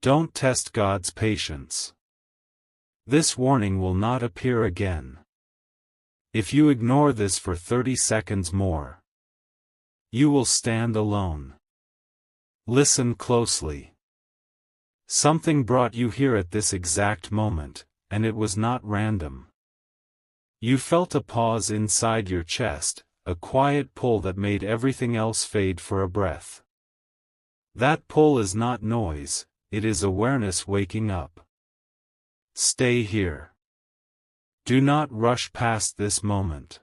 Don't test God's patience. This warning will not appear again. If you ignore this for 30 seconds more, you will stand alone. Listen closely. Something brought you here at this exact moment, and it was not random. You felt a pause inside your chest, a quiet pull that made everything else fade for a breath. That pull is not noise, it is awareness waking up. Stay here. Do not rush past this moment.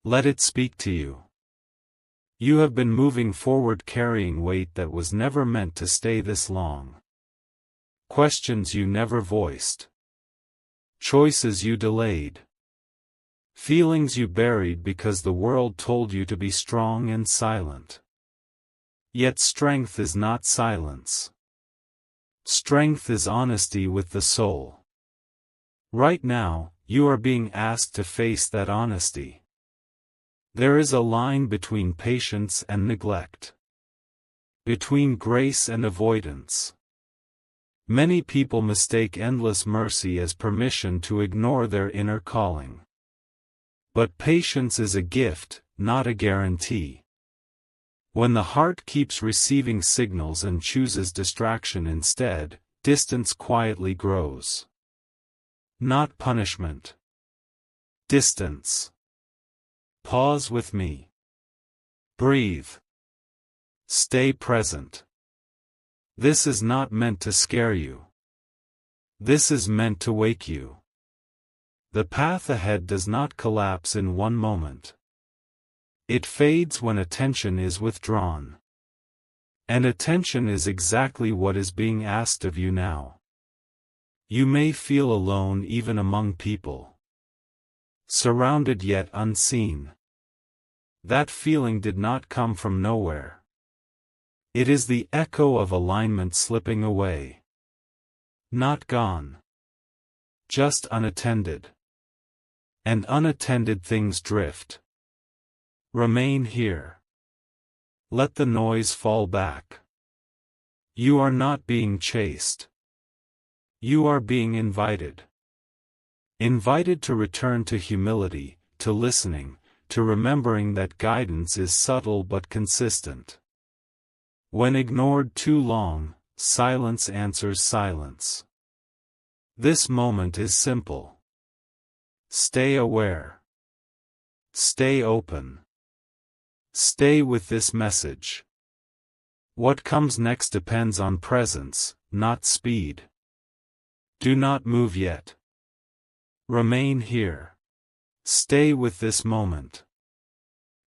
Let it speak to you. You have been moving forward carrying weight that was never meant to stay this long. Questions you never voiced. Choices you delayed. Feelings you buried because the world told you to be strong and silent. Yet strength is not silence. Strength is honesty with the soul. Right now, you are being asked to face that honesty. There is a line between patience and neglect. Between grace and avoidance. Many people mistake endless mercy as permission to ignore their inner calling. But patience is a gift, not a guarantee. When the heart keeps receiving signals and chooses distraction instead, distance quietly grows. Not punishment. Distance. Pause with me. Breathe. Stay present. This is not meant to scare you. This is meant to wake you. The path ahead does not collapse in one moment. It fades when attention is withdrawn. And attention is exactly what is being asked of you now. You may feel alone even among people. Surrounded yet unseen. That feeling did not come from nowhere. It is the echo of alignment slipping away. Not gone. Just unattended. And unattended things drift. Remain here. Let the noise fall back. You are not being chased. You are being invited. Invited to return to humility, to listening, to remembering that guidance is subtle but consistent. When ignored too long, silence answers silence. This moment is simple. Stay aware. Stay open. Stay with this message. What comes next depends on presence, not speed. Do not move yet. Remain here. Stay with this moment.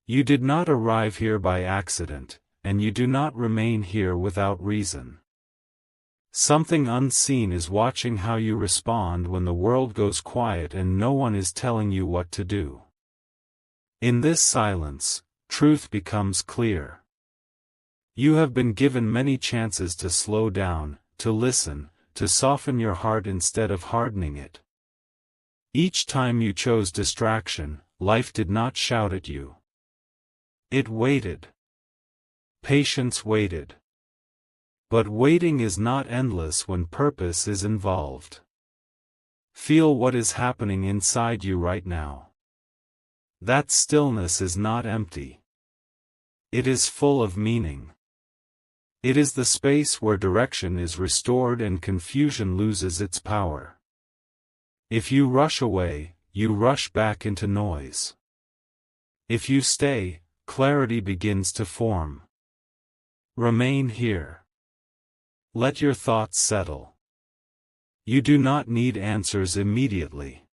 You did not arrive here by accident, and you do not remain here without reason. Something unseen is watching how you respond when the world goes quiet and no one is telling you what to do. In this silence, truth becomes clear. You have been given many chances to slow down, to listen, to soften your heart instead of hardening it. Each time you chose distraction, life did not shout at you. It waited. Patience waited. But waiting is not endless when purpose is involved. Feel what is happening inside you right now. That stillness is not empty. It is full of meaning. It is the space where direction is restored and confusion loses its power. If you rush away, you rush back into noise. If you stay, clarity begins to form. Remain here. Let your thoughts settle. You do not need answers immediately.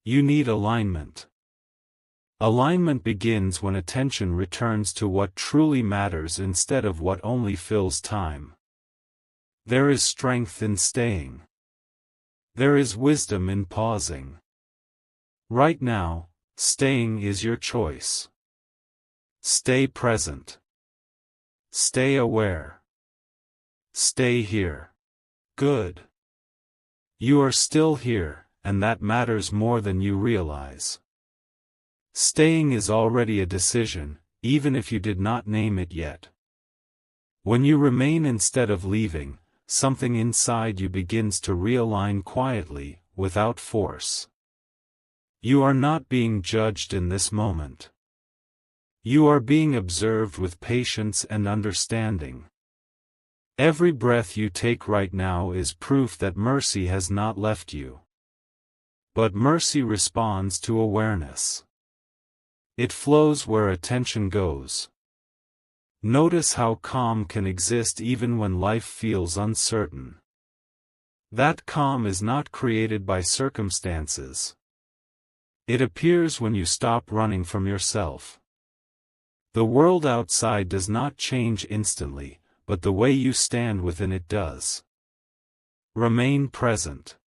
You need alignment. Alignment begins when attention returns to what truly matters instead of what only fills time. There is strength in staying. There is wisdom in pausing. Right now, staying is your choice. Stay present. Stay aware. Stay here. Good. You are still here, and that matters more than you realize. Staying is already a decision, even if you did not name it yet. When you remain instead of leaving, something inside you begins to realign quietly, without force. You are not being judged in this moment. You are being observed with patience and understanding. Every breath you take right now is proof that mercy has not left you. But mercy responds to awareness. It flows where attention goes. Notice how calm can exist even when life feels uncertain. That calm is not created by circumstances. It appears when you stop running from yourself. The world outside does not change instantly, but the way you stand within it does. Remain present.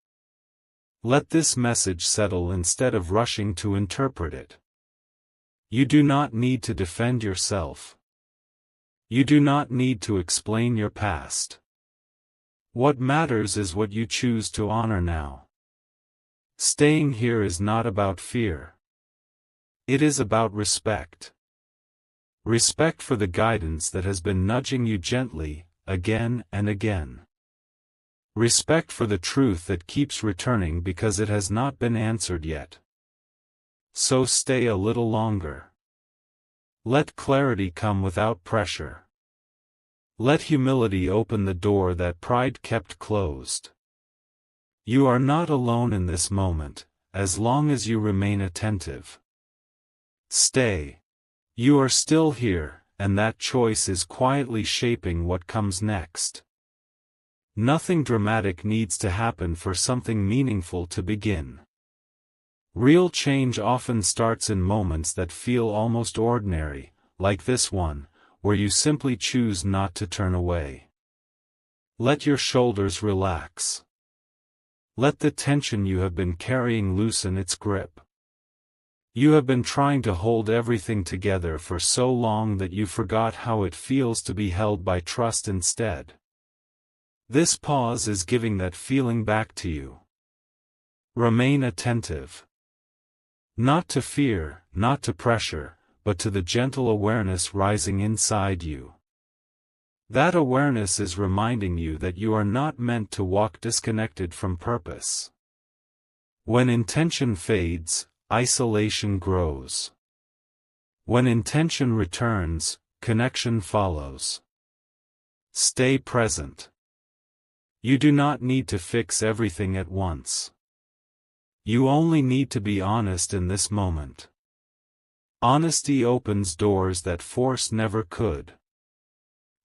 Let this message settle instead of rushing to interpret it. You do not need to defend yourself. You do not need to explain your past. What matters is what you choose to honor now. Staying here is not about fear. It is about respect. Respect for the guidance that has been nudging you gently, again and again. Respect for the truth that keeps returning because it has not been answered yet. So stay a little longer. Let clarity come without pressure. Let humility open the door that pride kept closed. You are not alone in this moment, as long as you remain attentive. Stay. You are still here, and that choice is quietly shaping what comes next. Nothing dramatic needs to happen for something meaningful to begin. Real change often starts in moments that feel almost ordinary, like this one, where you simply choose not to turn away. Let your shoulders relax. Let the tension you have been carrying loosen its grip. You have been trying to hold everything together for so long that you forgot how it feels to be held by trust instead. This pause is giving that feeling back to you. Remain attentive. Not to fear, not to pressure, but to the gentle awareness rising inside you. That awareness is reminding you that you are not meant to walk disconnected from purpose. When intention fades, isolation grows. When intention returns, connection follows. Stay present. You do not need to fix everything at once. You only need to be honest in this moment. Honesty opens doors that force never could.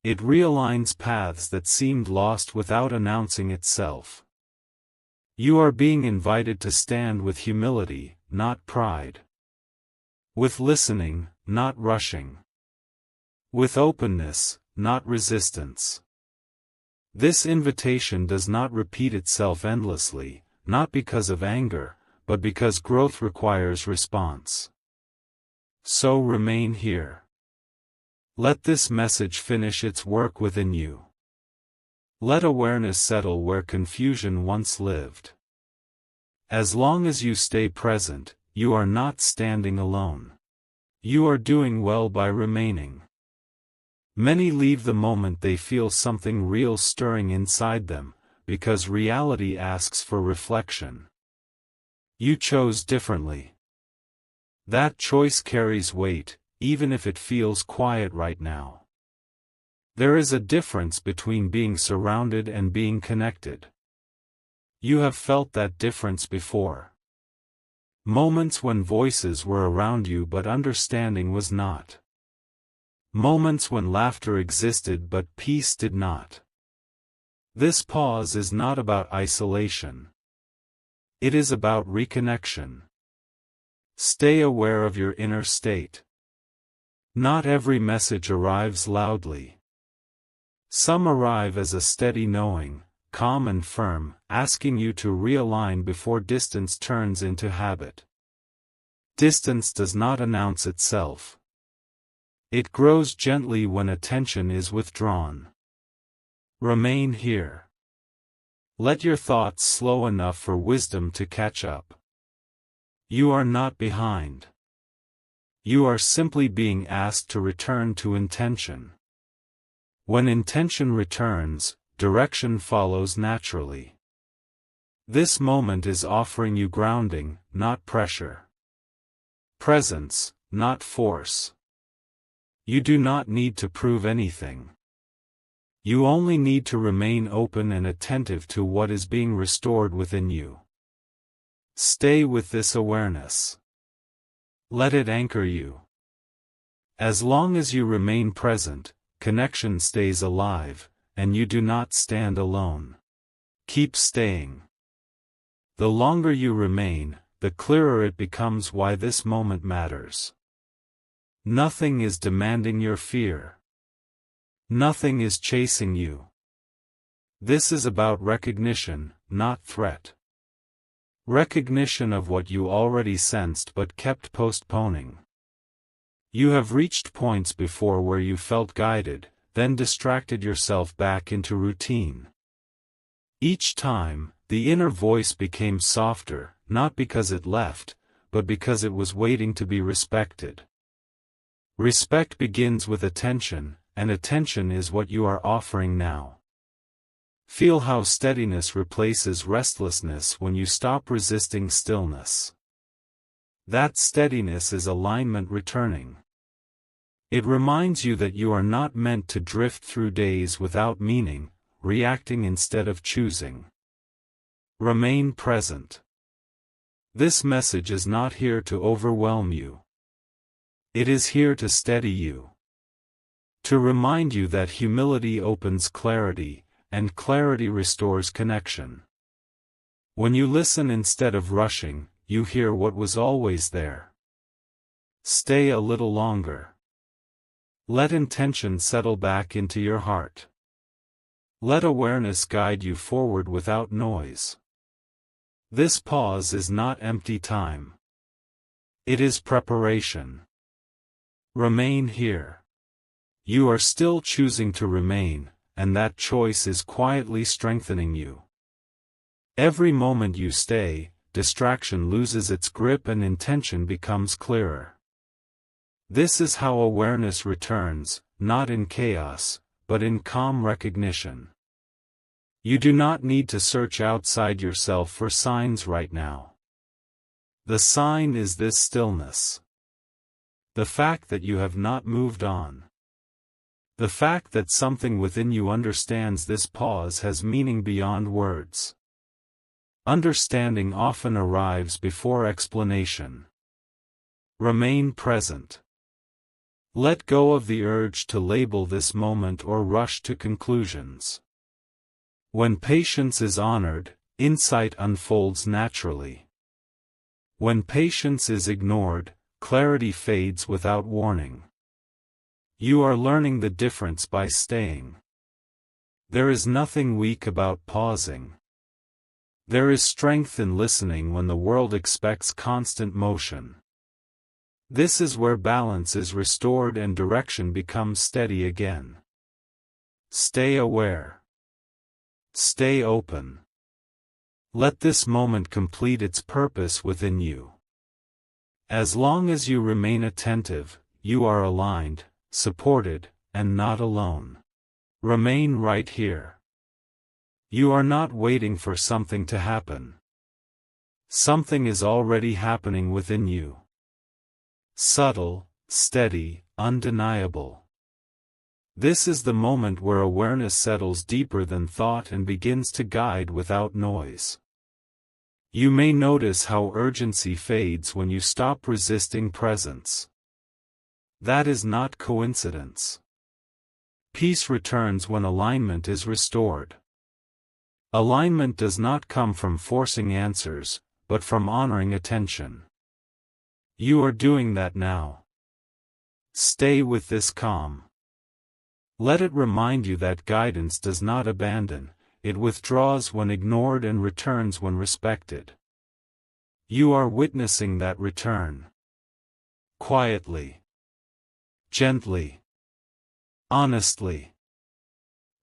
It realigns paths that seemed lost without announcing itself. You are being invited to stand with humility, not pride. With listening, not rushing. With openness, not resistance. This invitation does not repeat itself endlessly, not because of anger, but because growth requires response. So remain here. Let this message finish its work within you. Let awareness settle where confusion once lived. As long as you stay present, you are not standing alone. You are doing well by remaining. Many leave the moment they feel something real stirring inside them, because reality asks for reflection. You chose differently. That choice carries weight, even if it feels quiet right now. There is a difference between being surrounded and being connected. You have felt that difference before. Moments when voices were around you but understanding was not. Moments when laughter existed but peace did not. This pause is not about isolation. It is about reconnection. Stay aware of your inner state. Not every message arrives loudly. Some arrive as a steady knowing, calm and firm, asking you to realign before distance turns into habit. Distance does not announce itself. It grows gently when attention is withdrawn. Remain here. Let your thoughts slow enough for wisdom to catch up. You are not behind. You are simply being asked to return to intention. When intention returns, direction follows naturally. This moment is offering you grounding, not pressure. Presence, not force. You do not need to prove anything. You only need to remain open and attentive to what is being restored within you. Stay with this awareness. Let it anchor you. As long as you remain present, connection stays alive, and you do not stand alone. Keep staying. The longer you remain, the clearer it becomes why this moment matters. Nothing is demanding your fear. Nothing is chasing you. This is about recognition, not threat. Recognition of what you already sensed but kept postponing. You have reached points before where you felt guided, then distracted yourself back into routine. Each time, the inner voice became softer, not because it left, but because it was waiting to be respected. Respect begins with attention, and attention is what you are offering now. Feel how steadiness replaces restlessness when you stop resisting stillness. That steadiness is alignment returning. It reminds you that you are not meant to drift through days without meaning, reacting instead of choosing. Remain present. This message is not here to overwhelm you. It is here to steady you. To remind you that humility opens clarity, and clarity restores connection. When you listen instead of rushing, you hear what was always there. Stay a little longer. Let intention settle back into your heart. Let awareness guide you forward without noise. This pause is not empty time. It is preparation. Remain here. You are still choosing to remain, and that choice is quietly strengthening you. Every moment you stay, distraction loses its grip and intention becomes clearer. This is how awareness returns, not in chaos, but in calm recognition. You do not need to search outside yourself for signs right now. The sign is this stillness. The fact that you have not moved on. The fact that something within you understands this pause has meaning beyond words. Understanding often arrives before explanation. Remain present. Let go of the urge to label this moment or rush to conclusions. When patience is honored, insight unfolds naturally. When patience is ignored, clarity fades without warning. You are learning the difference by staying. There is nothing weak about pausing. There is strength in listening when the world expects constant motion. This is where balance is restored and direction becomes steady again. Stay aware. Stay open. Let this moment complete its purpose within you. As long as you remain attentive, you are aligned, supported, and not alone. Remain right here. You are not waiting for something to happen. Something is already happening within you. Subtle, steady, undeniable. This is the moment where awareness settles deeper than thought and begins to guide without noise. You may notice how urgency fades when you stop resisting presence. That is not coincidence. Peace returns when alignment is restored. Alignment does not come from forcing answers, but from honoring attention. You are doing that now. Stay with this calm. Let it remind you that guidance does not abandon, it withdraws when ignored and returns when respected. You are witnessing that return. Quietly. Gently. Honestly.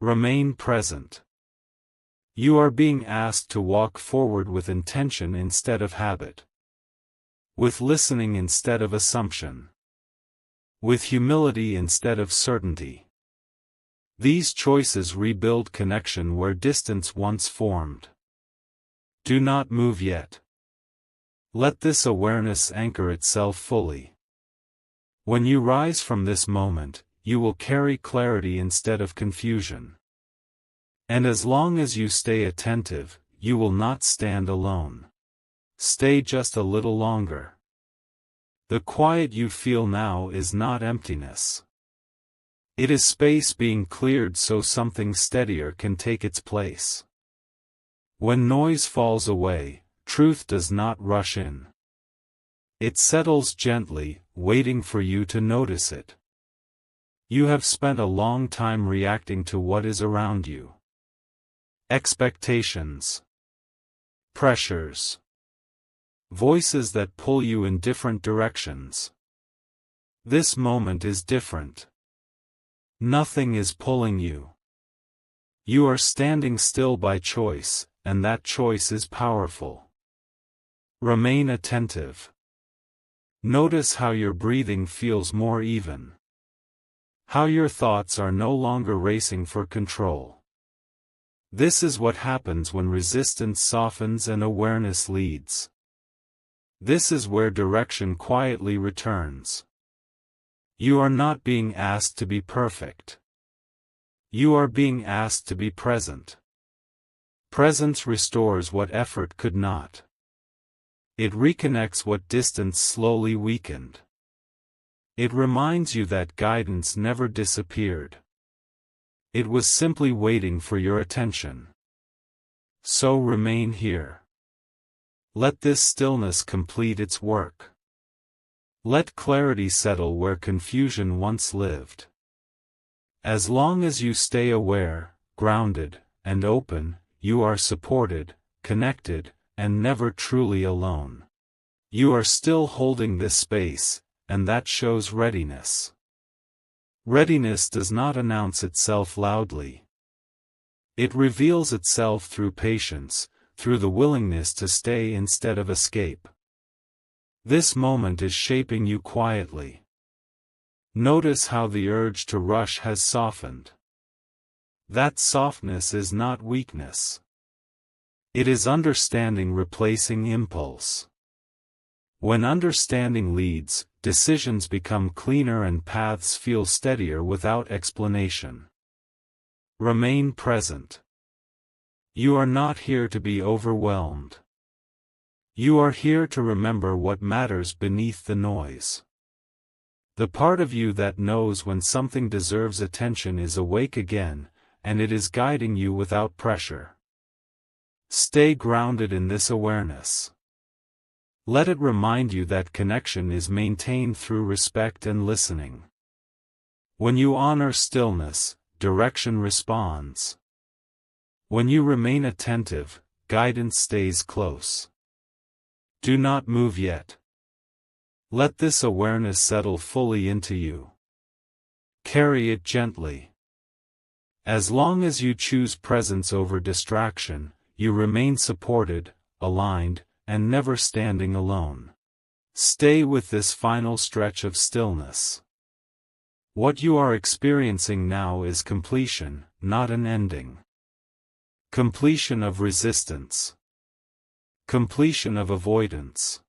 Remain present. You are being asked to walk forward with intention instead of habit. With listening instead of assumption. With humility instead of certainty. These choices rebuild connection where distance once formed. Do not move yet. Let this awareness anchor itself fully. When you rise from this moment, you will carry clarity instead of confusion. And as long as you stay attentive, you will not stand alone. Stay just a little longer. The quiet you feel now is not emptiness. It is space being cleared so something steadier can take its place. When noise falls away, truth does not rush in. It settles gently, waiting for you to notice it. You have spent a long time reacting to what is around you. Expectations, pressures, voices that pull you in different directions. This moment is different. Nothing is pulling you. You are standing still by choice, and that choice is powerful. Remain attentive. Notice how your breathing feels more even. How your thoughts are no longer racing for control. This is what happens when resistance softens and awareness leads. This is where direction quietly returns. You are not being asked to be perfect. You are being asked to be present. Presence restores what effort could not. It reconnects what distance slowly weakened. It reminds you that guidance never disappeared. It was simply waiting for your attention. So remain here. Let this stillness complete its work. Let clarity settle where confusion once lived. As long as you stay aware, grounded, and open, you are supported, connected, and never truly alone. You are still holding this space, and that shows readiness. Readiness does not announce itself loudly. It reveals itself through patience, through the willingness to stay instead of escape. This moment is shaping you quietly. Notice how the urge to rush has softened. That softness is not weakness. It is understanding replacing impulse. When understanding leads, decisions become cleaner and paths feel steadier without explanation. Remain present. You are not here to be overwhelmed. You are here to remember what matters beneath the noise. The part of you that knows when something deserves attention is awake again, and it is guiding you without pressure. Stay grounded in this awareness. Let it remind you that connection is maintained through respect and listening. When you honor stillness, direction responds. When you remain attentive, guidance stays close. Do not move yet. Let this awareness settle fully into you. Carry it gently. As long as you choose presence over distraction, you remain supported, aligned, and never standing alone. Stay with this final stretch of stillness. What you are experiencing now is completion, not an ending. Completion of resistance. Completion of avoidance.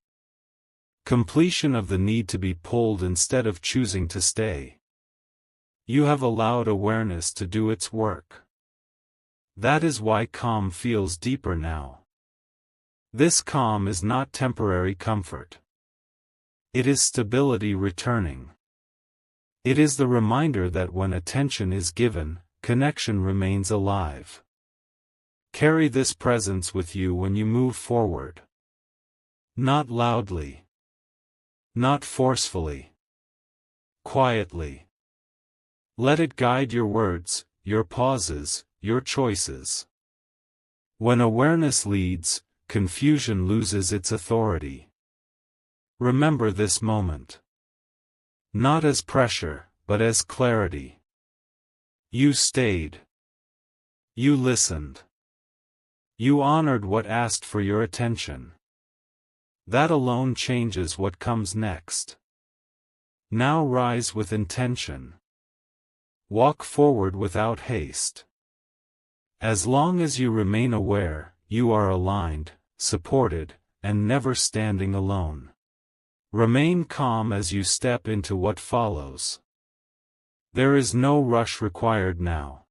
Completion of the need to be pulled instead of choosing to stay. You have allowed awareness to do its work. That is why calm feels deeper now. This calm is not temporary comfort. It is stability returning. It is the reminder that when attention is given, connection remains alive. Carry this presence with you when you move forward. Not loudly. Not forcefully. Quietly. Let it guide your words, your pauses, your choices. When awareness leads, confusion loses its authority. Remember this moment. Not as pressure, but as clarity. You stayed. You listened. You honored what asked for your attention. That alone changes what comes next. Now rise with intention. Walk forward without haste. As long as you remain aware, you are aligned, supported, and never standing alone. Remain calm as you step into what follows. There is no rush required now.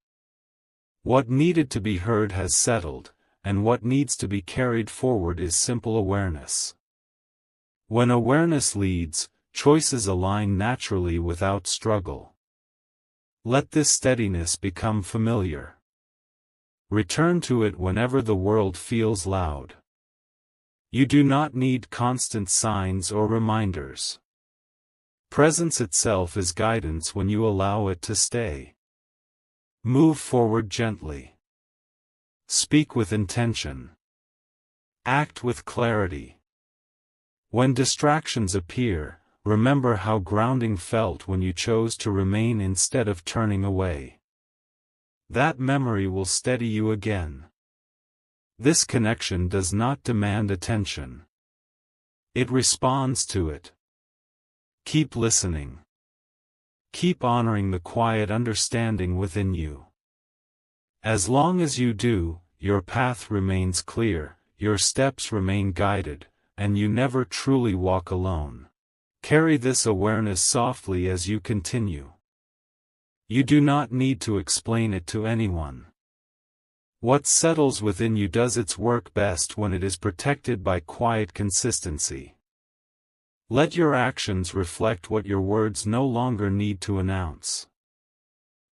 What needed to be heard has settled, and what needs to be carried forward is simple awareness. When awareness leads, choices align naturally without struggle. Let this steadiness become familiar. Return to it whenever the world feels loud. You do not need constant signs or reminders. Presence itself is guidance when you allow it to stay. Move forward gently. Speak with intention. Act with clarity. When distractions appear, remember how grounding felt when you chose to remain instead of turning away. That memory will steady you again. This connection does not demand attention. It responds to it. Keep listening. Keep honoring the quiet understanding within you. As long as you do, your path remains clear, your steps remain guided, and you never truly walk alone. Carry this awareness softly as you continue. You do not need to explain it to anyone. What settles within you does its work best when it is protected by quiet consistency. Let your actions reflect what your words no longer need to announce.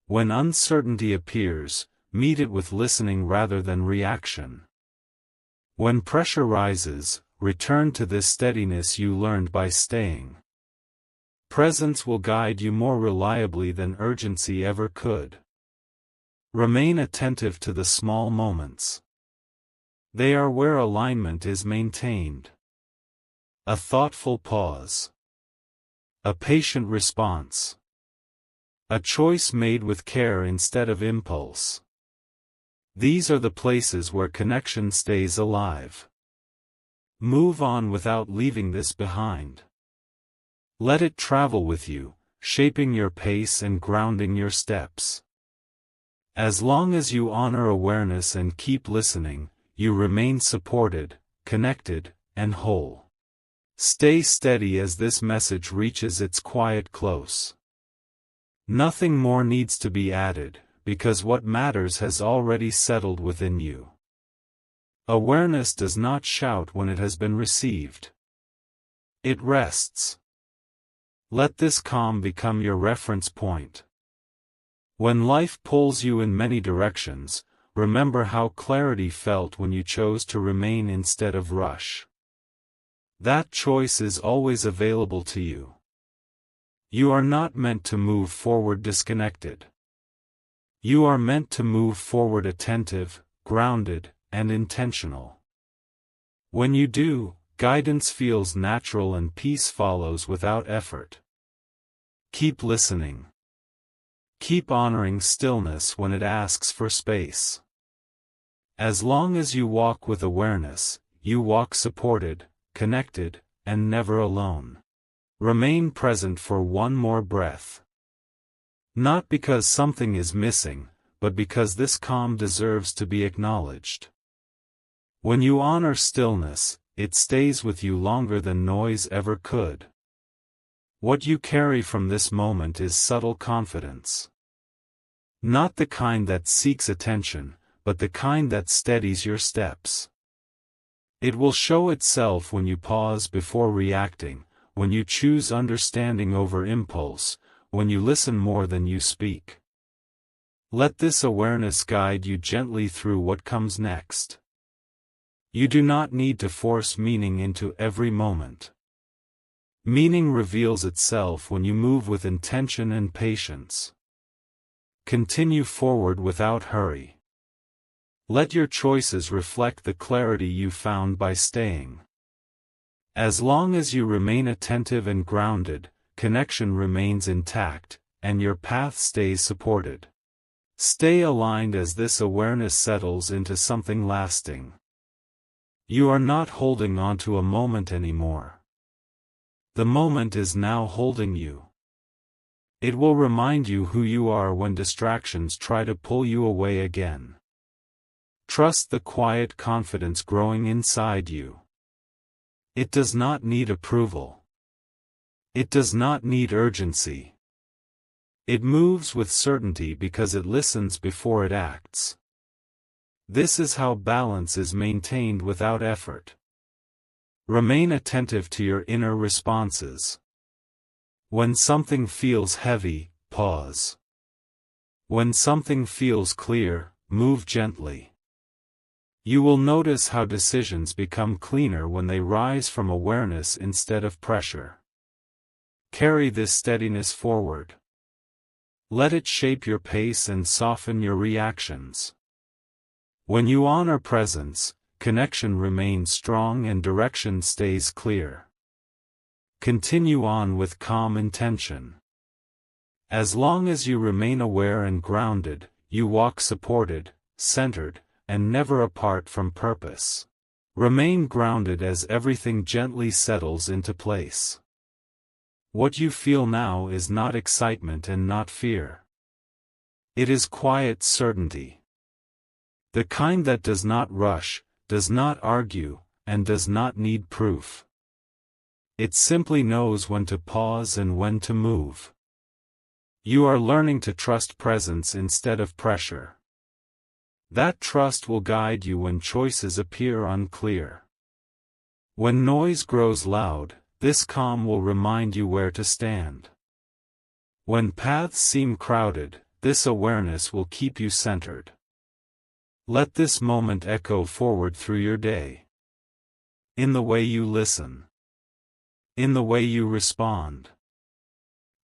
When uncertainty appears, meet it with listening rather than reaction. When pressure rises, return to this steadiness you learned by staying. Presence will guide you more reliably than urgency ever could. Remain attentive to the small moments. They are where alignment is maintained. A thoughtful pause. A patient response. A choice made with care instead of impulse. These are the places where connection stays alive. Move on without leaving this behind. Let it travel with you, shaping your pace and grounding your steps. As long as you honor awareness and keep listening, you remain supported, connected, and whole. Stay steady as this message reaches its quiet close. Nothing more needs to be added, because what matters has already settled within you. Awareness does not shout when it has been received. It rests. Let this calm become your reference point. When life pulls you in many directions, remember how clarity felt when you chose to remain instead of rush. That choice is always available to you. You are not meant to move forward disconnected. You are meant to move forward attentive, grounded, and intentional. When you do, guidance feels natural and peace follows without effort. Keep listening. Keep honoring stillness when it asks for space. As long as you walk with awareness, you walk supported, connected, and never alone. Remain present for one more breath. Not because something is missing, but because this calm deserves to be acknowledged. When you honor stillness, it stays with you longer than noise ever could. What you carry from this moment is subtle confidence. Not the kind that seeks attention, but the kind that steadies your steps. It will show itself when you pause before reacting, when you choose understanding over impulse, when you listen more than you speak. Let this awareness guide you gently through what comes next. You do not need to force meaning into every moment. Meaning reveals itself when you move with intention and patience. Continue forward without hurry. Let your choices reflect the clarity you found by staying. As long as you remain attentive and grounded, connection remains intact, and your path stays supported. Stay aligned as this awareness settles into something lasting. You are not holding on to a moment anymore. The moment is now holding you. It will remind you who you are when distractions try to pull you away again. Trust the quiet confidence growing inside you. It does not need approval. It does not need urgency. It moves with certainty because it listens before it acts. This is how balance is maintained without effort. Remain attentive to your inner responses. When something feels heavy, pause. When something feels clear, move gently. You will notice how decisions become cleaner when they rise from awareness instead of pressure. Carry this steadiness forward. Let it shape your pace and soften your reactions. When you honor presence, connection remains strong and direction stays clear. Continue on with calm intention. As long as you remain aware and grounded, you walk supported, centered, and never apart from purpose. Remain grounded as everything gently settles into place. What you feel now is not excitement and not fear. It is quiet certainty. The kind that does not rush, does not argue, and does not need proof. It simply knows when to pause and when to move. You are learning to trust presence instead of pressure. That trust will guide you when choices appear unclear. When noise grows loud, this calm will remind you where to stand. When paths seem crowded, this awareness will keep you centered. Let this moment echo forward through your day. In the way you listen. In the way you respond.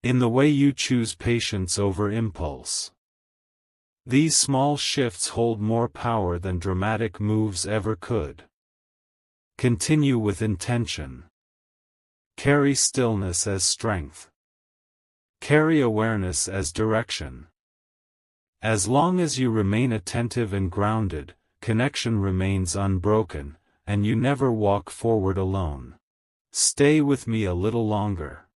In the way you choose patience over impulse. These small shifts hold more power than dramatic moves ever could. Continue with intention. Carry stillness as strength. Carry awareness as direction. As long as you remain attentive and grounded, connection remains unbroken, and you never walk forward alone. Stay with me a little longer.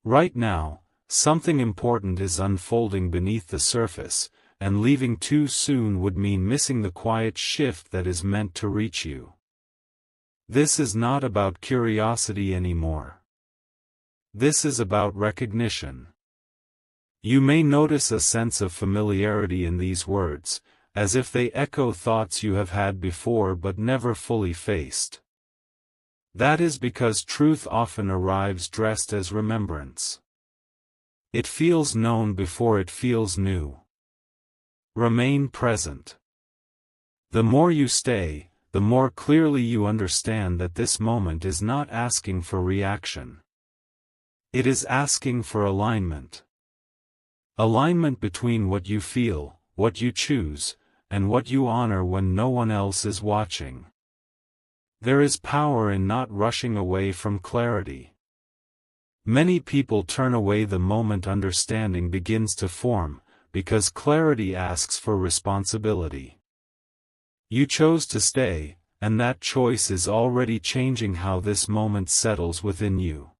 Right now, something important is unfolding beneath the surface, and leaving too soon would mean missing the quiet shift that is meant to reach you. This is not about curiosity anymore. This is about recognition. You may notice a sense of familiarity in these words, as if they echo thoughts you have had before but never fully faced. That is because truth often arrives dressed as remembrance. It feels known before it feels new. Remain present. The more you stay, the more clearly you understand that this moment is not asking for reaction. It is asking for alignment. Alignment between what you feel, what you choose, and what you honor when no one else is watching. There is power in not rushing away from clarity. Many people turn away the moment understanding begins to form, because clarity asks for responsibility. You chose to stay, and that choice is already changing how this moment settles within you.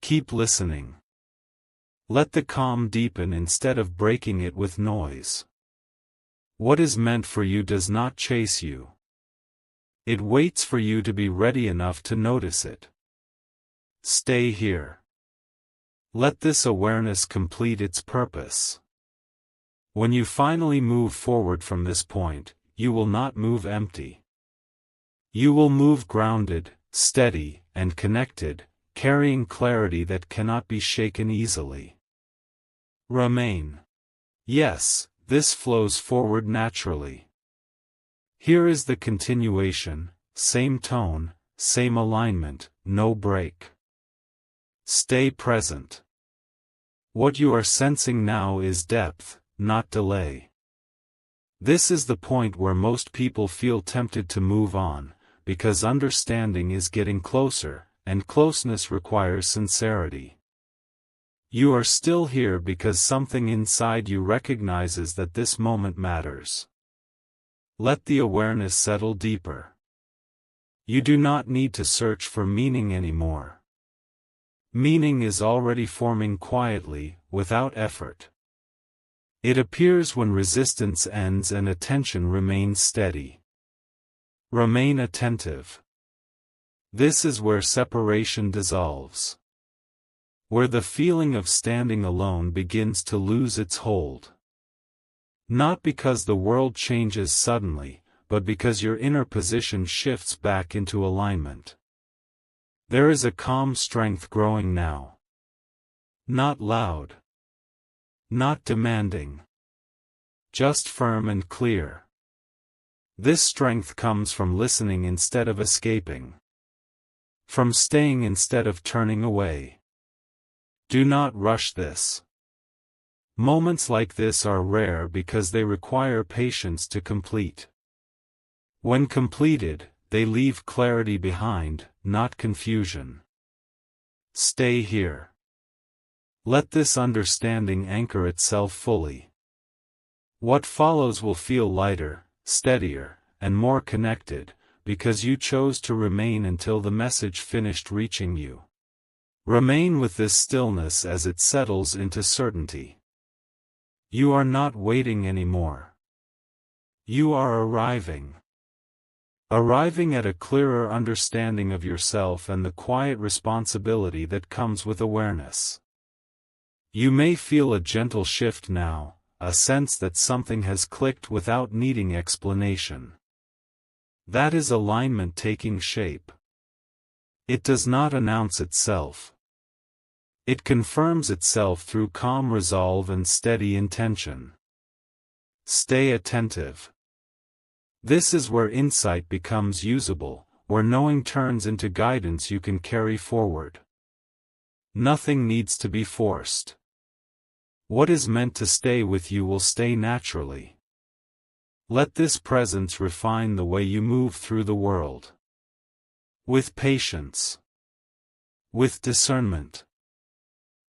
Keep listening. Let the calm deepen instead of breaking it with noise. What is meant for you does not chase you. It waits for you to be ready enough to notice it. Stay here. Let this awareness complete its purpose. When you finally move forward from this point, you will not move empty. You will move grounded, steady, and connected, carrying clarity that cannot be shaken easily. Remain. Yes, this flows forward naturally. Here is the continuation, same tone, same alignment, no break. Stay present. What you are sensing now is depth, not delay. This is the point where most people feel tempted to move on, because understanding is getting closer, and closeness requires sincerity. You are still here because something inside you recognizes that this moment matters. Let the awareness settle deeper. You do not need to search for meaning anymore. Meaning is already forming quietly, without effort. It appears when resistance ends and attention remains steady. Remain attentive. This is where separation dissolves. Where the feeling of standing alone begins to lose its hold. Not because the world changes suddenly, but because your inner position shifts back into alignment. There is a calm strength growing now. Not loud. Not demanding. Just firm and clear. This strength comes from listening instead of escaping. From staying instead of turning away. Do not rush this. Moments like this are rare because they require patience to complete. When completed, they leave clarity behind, not confusion. Stay here. Let this understanding anchor itself fully. What follows will feel lighter, steadier, and more connected, because you chose to remain until the message finished reaching you. Remain with this stillness as it settles into certainty. You are not waiting anymore. You are arriving. Arriving at a clearer understanding of yourself and the quiet responsibility that comes with awareness. You may feel a gentle shift now, a sense that something has clicked without needing explanation. That is alignment taking shape. It does not announce itself. It confirms itself through calm resolve and steady intention. Stay attentive. This is where insight becomes usable, where knowing turns into guidance you can carry forward. Nothing needs to be forced. What is meant to stay with you will stay naturally. Let this presence refine the way you move through the world. With patience. With discernment.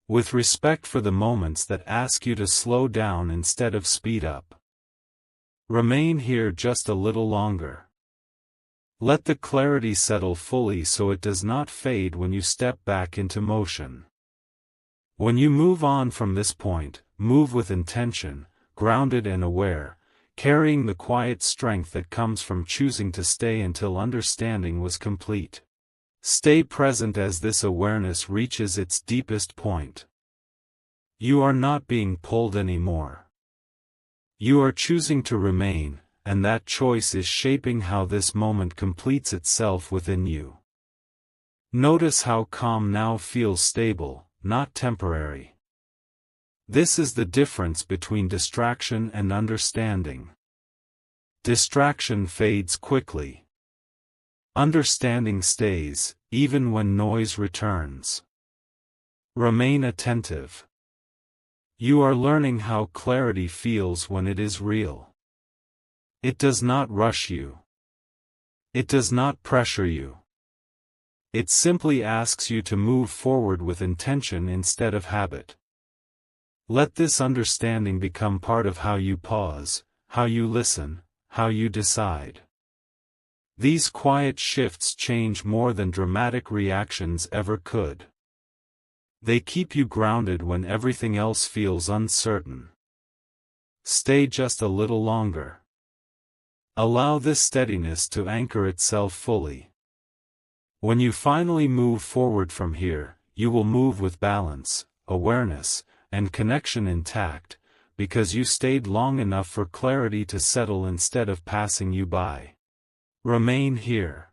With respect for the moments that ask you to slow down instead of speed up. Remain here just a little longer. Let the clarity settle fully so it does not fade when you step back into motion. When you move on from this point, move with intention, grounded and aware, carrying the quiet strength that comes from choosing to stay until understanding was complete. Stay present as this awareness reaches its deepest point. You are not being pulled anymore. You are choosing to remain, and that choice is shaping how this moment completes itself within you. Notice how calm now feels stable, not temporary. This is the difference between distraction and understanding. Distraction fades quickly. Understanding stays, even when noise returns. Remain attentive. You are learning how clarity feels when it is real. It does not rush you. It does not pressure you. It simply asks you to move forward with intention instead of habit. Let this understanding become part of how you pause, how you listen, how you decide. These quiet shifts change more than dramatic reactions ever could. They keep you grounded when everything else feels uncertain. Stay just a little longer. Allow this steadiness to anchor itself fully. When you finally move forward from here, you will move with balance, awareness, and connection intact, because you stayed long enough for clarity to settle instead of passing you by. Remain here.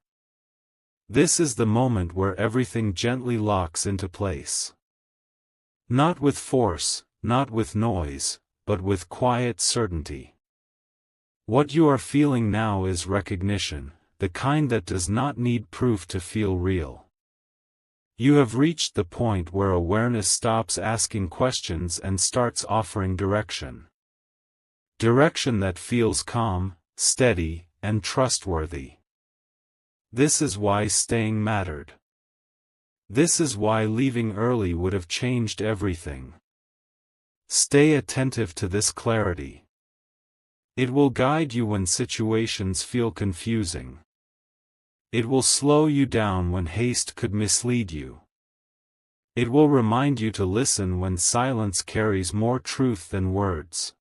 This is the moment where everything gently locks into place. Not with force, not with noise, but with quiet certainty. What you are feeling now is recognition, the kind that does not need proof to feel real. You have reached the point where awareness stops asking questions and starts offering direction. Direction that feels calm, steady, and trustworthy. This is why staying mattered. This is why leaving early would have changed everything. Stay attentive to this clarity. It will guide you when situations feel confusing. It will slow you down when haste could mislead you. It will remind you to listen when silence carries more truth than words.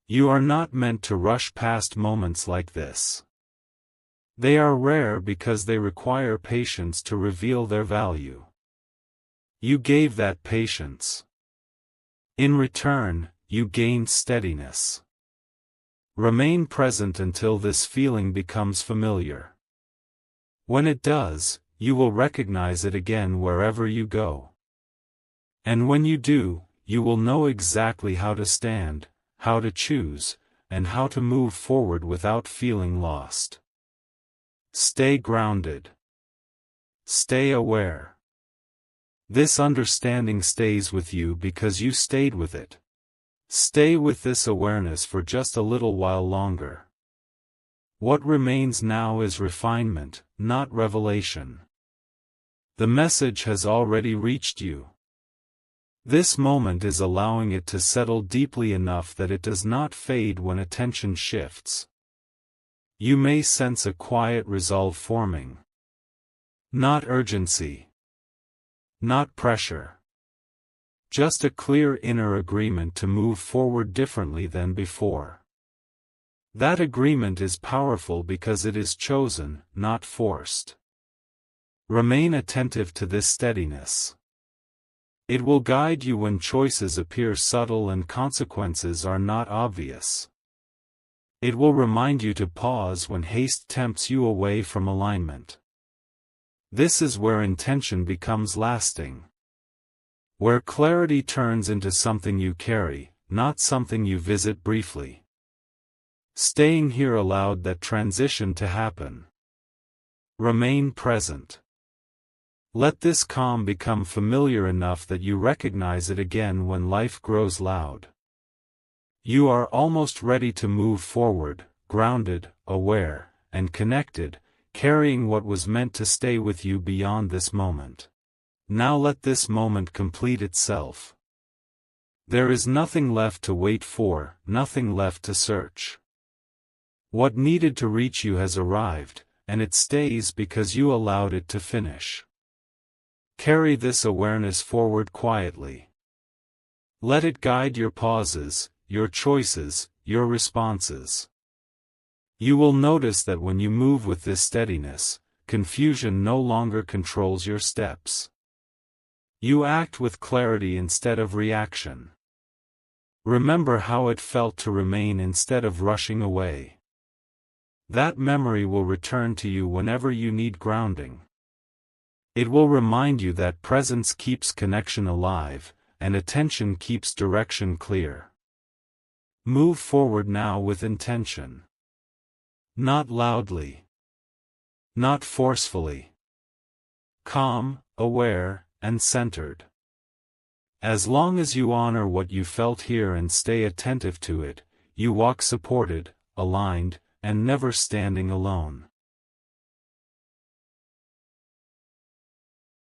You are not meant to rush past moments like this. They are rare because they require patience to reveal their value. You gave that patience. In return, you gained steadiness. Remain present until this feeling becomes familiar. When it does, you will recognize it again wherever you go. And when you do, you will know exactly how to stand, how to choose, and how to move forward without feeling lost. Stay grounded. Stay aware. This understanding stays with you because you stayed with it. Stay with this awareness for just a little while longer. What remains now is refinement, not revelation. The message has already reached you. This moment is allowing it to settle deeply enough that it does not fade when attention shifts. You may sense a quiet resolve forming. Not urgency. Not pressure. Just a clear inner agreement to move forward differently than before. That agreement is powerful because it is chosen, not forced. Remain attentive to this steadiness. It will guide you when choices appear subtle and consequences are not obvious. It will remind you to pause when haste tempts you away from alignment. This is where intention becomes lasting. Where clarity turns into something you carry, not something you visit briefly. Staying here allowed that transition to happen. Remain present. Let this calm become familiar enough that you recognize it again when life grows loud. You are almost ready to move forward, grounded, aware, and connected, carrying what was meant to stay with you beyond this moment. Now let this moment complete itself. There is nothing left to wait for, nothing left to search. What needed to reach you has arrived, and it stays because you allowed it to finish. Carry this awareness forward quietly. Let it guide your pauses, your choices, your responses. You will notice that when you move with this steadiness, confusion no longer controls your steps. You act with clarity instead of reaction. Remember how it felt to remain instead of rushing away. That memory will return to you whenever you need grounding. It will remind you that presence keeps connection alive, and attention keeps direction clear. Move forward now with intention. Not loudly. Not forcefully. Calm, aware, and centered. As long as you honor what you felt here and stay attentive to it, you walk supported, aligned, and never standing alone.